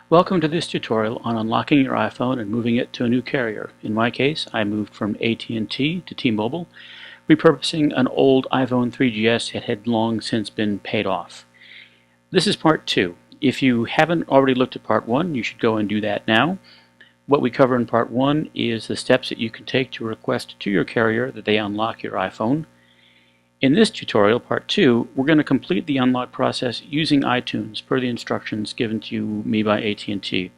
Welcome to this tutorial on unlocking your iPhone and moving it to a new carrier. In my case, I moved from AT&T to T-Mobile, repurposing an old iPhone 3GS that had long since been paid off. This is part 2. If you haven't already looked at part 1, you should go and do that now. What we cover in part 1 is the steps that you can take to request to your carrier that they unlock your iPhone. In this tutorial, part 2, we're going to complete the unlock process using iTunes per the instructions given to me by AT&T.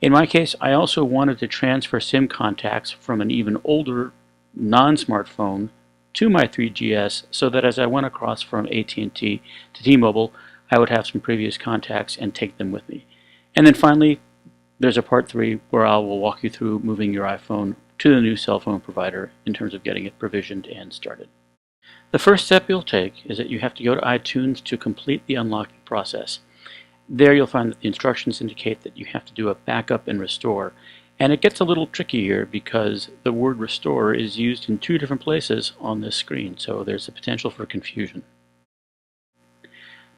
In my case, I also wanted to transfer SIM contacts from an even older non-smartphone to my 3GS so that as I went across from AT&T to T-Mobile, I would have some previous contacts and take them with me. And then finally, there's a part 3 where I will walk you through moving your iPhone to the new cell phone provider in terms of getting it provisioned and started. The first step you'll take is that you have to go to iTunes to complete the unlocking process. There you'll find that the instructions indicate that you have to do a backup and restore. And it gets a little tricky here because the word restore is used in 2 different places on this screen, so there's a potential for confusion.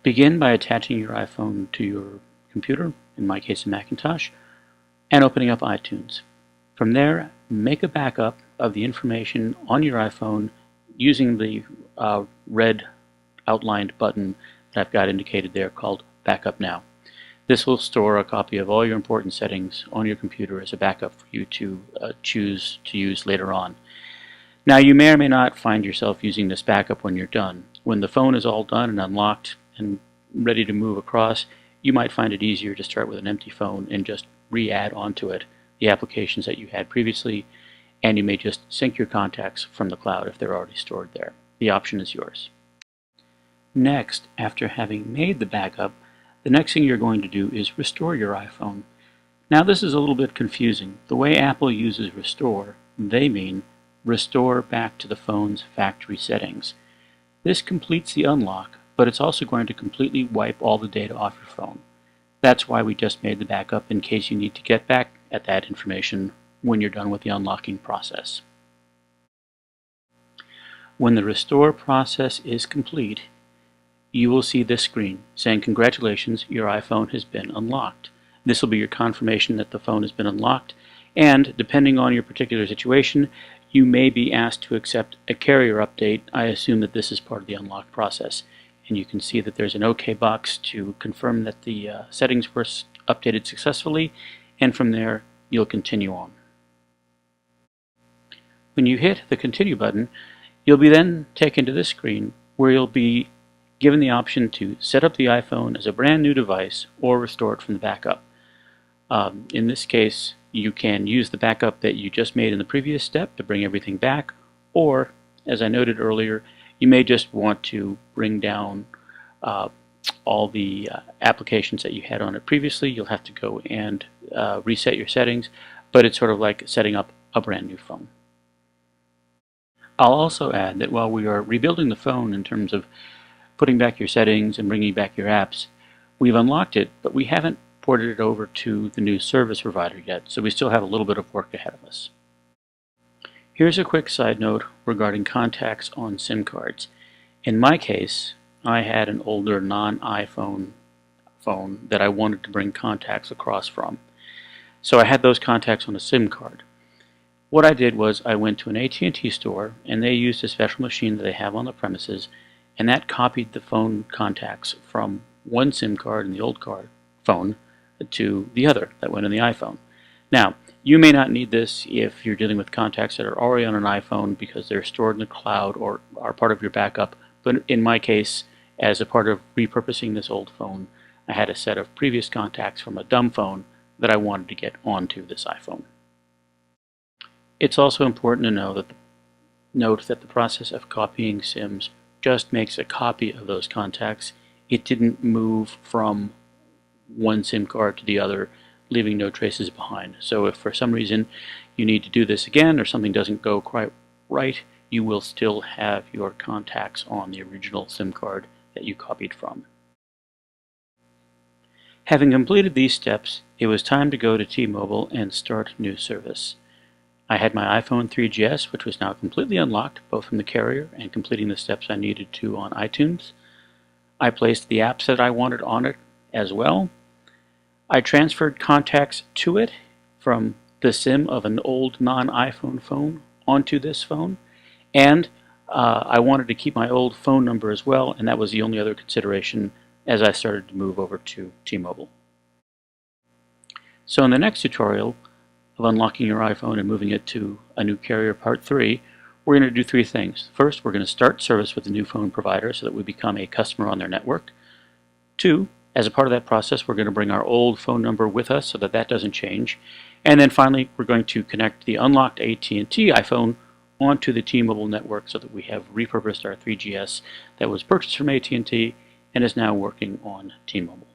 Begin by attaching your iPhone to your computer, in my case a Macintosh, and opening up iTunes. From there, make a backup of the information on your iPhone using the red outlined button that I've got indicated there called Backup Now. This will store a copy of all your important settings on your computer as a backup for you to choose to use later on. Now you may or may not find yourself using this backup when you're done. When the phone is all done and unlocked and ready to move across, you might find it easier to start with an empty phone and just re-add onto it the applications that you had previously, and you may just sync your contacts from the cloud if they're already stored there. The option is yours. Next, after having made the backup, the next thing you're going to do is restore your iPhone. Now this is a little bit confusing. The way Apple uses restore, they mean restore back to the phone's factory settings. This completes the unlock, but it's also going to completely wipe all the data off your phone. That's why we just made the backup in case you need to get back at that information when you're done with the unlocking process. When the restore process is complete, you will see this screen saying, "Congratulations, your iPhone has been unlocked." This will be your confirmation that the phone has been unlocked, and depending on your particular situation, you may be asked to accept a carrier update. I assume that this is part of the unlock process. And you can see that there's an OK box to confirm that the settings were updated successfully, and from there you'll continue on. When you hit the continue button, you'll be then taken to this screen where you'll be given the option to set up the iPhone as a brand new device or restore it from the backup. In this case, you can use the backup that you just made in the previous step to bring everything back, or, as I noted earlier, you may just want to bring down all the applications that you had on it previously. You'll have to go and reset your settings, but it's sort of like setting up a brand new phone. I'll also add that while we are rebuilding the phone in terms of putting back your settings and bringing back your apps, we've unlocked it, but we haven't ported it over to the new service provider yet, so we still have a little bit of work ahead of us. Here's a quick side note regarding contacts on SIM cards. In my case, I had an older non-iPhone phone that I wanted to bring contacts across from. So I had those contacts on a SIM card. What I did was I went to an AT&T store, and they used a special machine that they have on the premises, and that copied the phone contacts from one SIM card in the old phone to the other that went in the iPhone. Now, you may not need this if you're dealing with contacts that are already on an iPhone because they're stored in the cloud or are part of your backup, but in my case, as a part of repurposing this old phone, I had a set of previous contacts from a dumb phone that I wanted to get onto this iPhone. It's also important to note that the process of copying SIMs just makes a copy of those contacts. It didn't move from one SIM card to the other, leaving no traces behind. So if for some reason you need to do this again or something doesn't go quite right, you will still have your contacts on the original SIM card that you copied from. Having completed these steps, it was time to go to T-Mobile and start new service. I had my iPhone 3GS, which was now completely unlocked, both from the carrier and completing the steps I needed to on iTunes. I placed the apps that I wanted on it as well. I transferred contacts to it from the SIM of an old non-iPhone phone onto this phone, and I wanted to keep my old phone number as well, and that was the only other consideration as I started to move over to T-Mobile. So in the next tutorial of unlocking your iPhone and moving it to a new carrier part 3, we're going to do 3 things. First, we're going to start service with the new phone provider so that we become a customer on their network. 2, as a part of that process, we're going to bring our old phone number with us so that that doesn't change. And then finally, we're going to connect the unlocked AT&T iPhone onto the T-Mobile network so that we have repurposed our 3GS that was purchased from AT&T and is now working on T-Mobile.